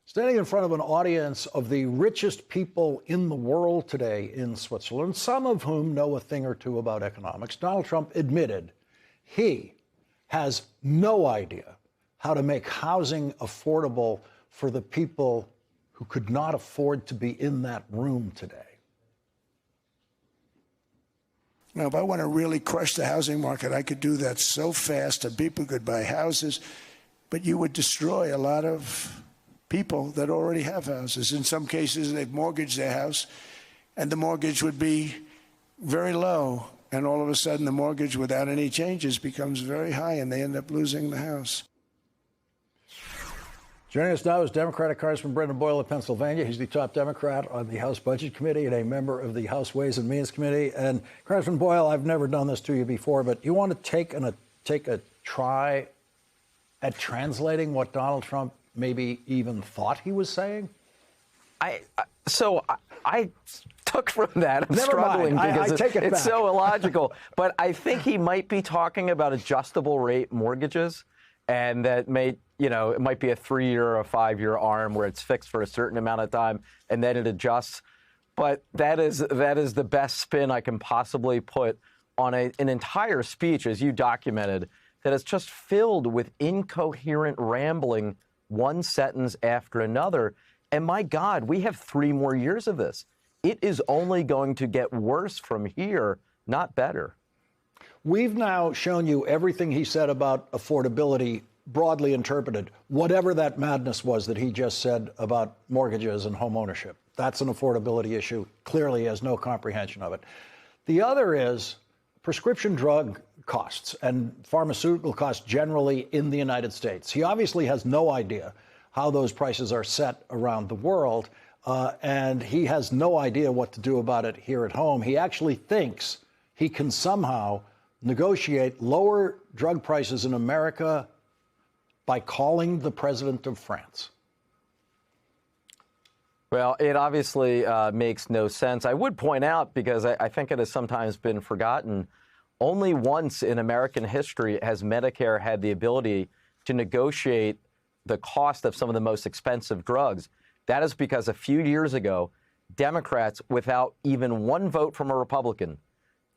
Standing in front of an audience of the richest people in the world today in Switzerland, some of whom know a thing or two about economics, Donald Trump admitted he has no idea how to make housing affordable for the people who could not afford to be in that room today. Now, if I want to really crush the housing market, I could do that so fast and people could buy houses, but you would destroy a lot of people that already have houses. In some cases, they've mortgaged their house, and the mortgage would be very low. And all of a sudden, the mortgage without any changes becomes very high, and they end up losing the house. Joining us now is Democratic Congressman Brendan Boyle of Pennsylvania. He's the top Democrat on the House Budget Committee and a member of the House Ways and Means Committee. And Congressman Boyle, I've never done this to you before, but you want to take a try at translating what Donald Trump maybe even thought he was saying? I took from that. I'm Never struggling mind. because I take it it's back. so illogical. But I think he might be talking about adjustable rate mortgages, and that it might be a 3-year or a 5-year arm where it's fixed for a certain amount of time and then it adjusts. But that is the best spin I can possibly put on an entire speech, as you documented, that is just filled with incoherent rambling, one sentence after another. And my God, we have 3 more years of this. It is only going to get worse from here, not better. We've now shown you everything he said about affordability, broadly interpreted, whatever that madness was that he just said about mortgages and home ownership. That's an affordability issue. Clearly has no comprehension of it. The other is prescription drug costs and pharmaceutical costs generally in the United States. He obviously has no idea how those prices are set around the world, and he has no idea what to do about it here at home. He actually thinks he can somehow negotiate lower drug prices in America by calling the president of France. Well, it obviously makes no sense. I would point out, because I think it has sometimes been forgotten, only once in American history has Medicare had the ability to negotiate the cost of some of the most expensive drugs. That is because a few years ago, Democrats, without even one vote from a Republican,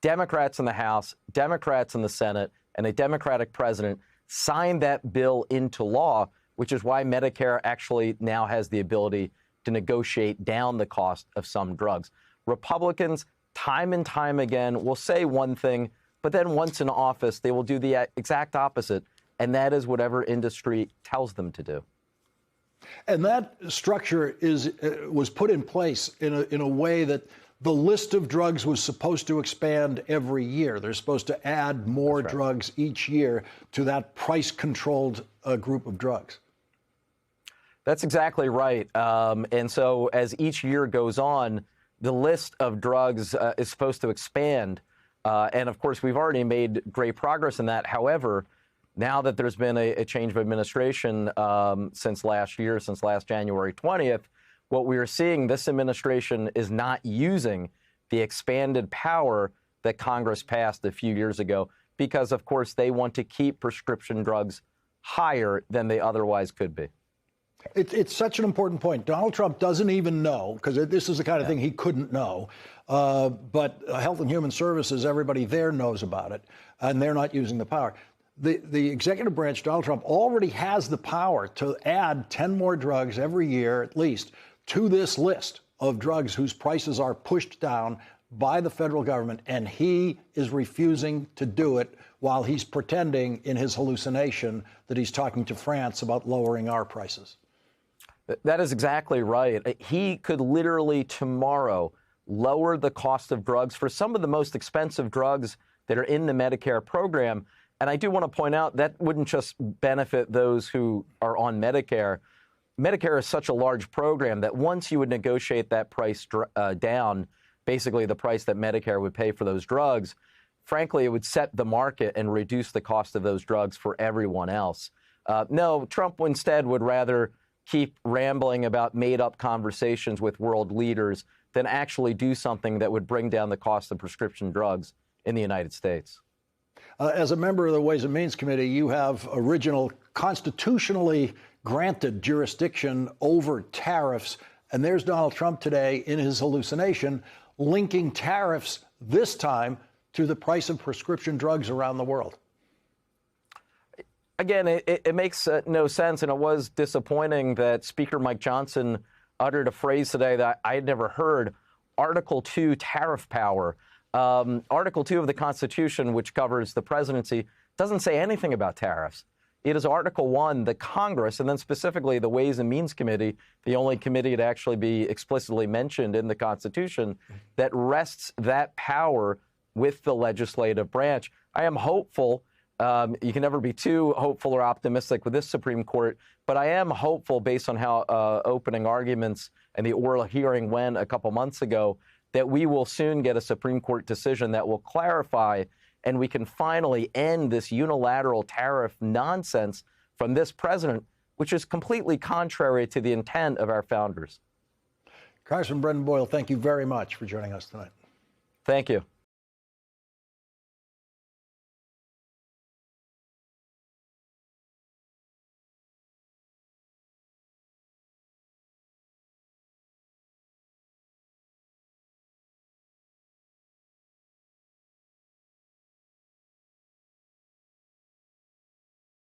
Democrats in the House, Democrats in the Senate, and a Democratic president signed that bill into law, which is why Medicare actually now has the ability to negotiate down the cost of some drugs. Republicans, time and time again, will say one thing, but then once in office, they will do the exact opposite, and that is whatever industry tells them to do. And that structure was put in place in a way that the list of drugs was supposed to expand every year. They're supposed to add more drugs each year to that price-controlled group of drugs. That's exactly right. And so as each year goes on, the list of drugs is supposed to expand. And of course, we've already made great progress in that. However, now that there's been a change of administration since last year, since last January 20th, what we are seeing, this administration is not using the expanded power that Congress passed a few years ago because, of course, they want to keep prescription drugs higher than they otherwise could be. It's such an important point. Donald Trump doesn't even know, because this is the kind of thing he couldn't know, but Health and Human Services, everybody there knows about it, and they're not using the power. The executive branch, Donald Trump, already has the power to add 10 more drugs every year, at least, to this list of drugs whose prices are pushed down by the federal government, and he is refusing to do it while he's pretending in his hallucination that he's talking to France about lowering our prices. That is exactly right. He could literally tomorrow lower the cost of drugs for some of the most expensive drugs that are in the Medicare program. And I do want to point out that wouldn't just benefit those who are on Medicare. Medicare is such a large program that once you would negotiate that price down, basically the price that Medicare would pay for those drugs, frankly, it would set the market and reduce the cost of those drugs for everyone else. No, Trump instead would rather keep rambling about made-up conversations with world leaders than actually do something that would bring down the cost of prescription drugs in the United States. As a member of the Ways and Means Committee, you have original constitutionally granted jurisdiction over tariffs. And there's Donald Trump today in his hallucination linking tariffs this time to the price of prescription drugs around the world. Again, it makes no sense, and it was disappointing that Speaker Mike Johnson uttered a phrase today that I had never heard, Article 2 tariff power. Article 2 of the Constitution, which covers the presidency, doesn't say anything about tariffs. It is Article 1, the Congress, and then specifically the Ways and Means Committee, the only committee to actually be explicitly mentioned in the Constitution, that rests that power with the legislative branch. I am hopeful. You can never be too hopeful or optimistic with this Supreme Court, but I am hopeful based on how opening arguments and the oral hearing went a couple months ago that we will soon get a Supreme Court decision that will clarify and we can finally end this unilateral tariff nonsense from this president, which is completely contrary to the intent of our founders. Congressman Brendan Boyle, thank you very much for joining us tonight. Thank you.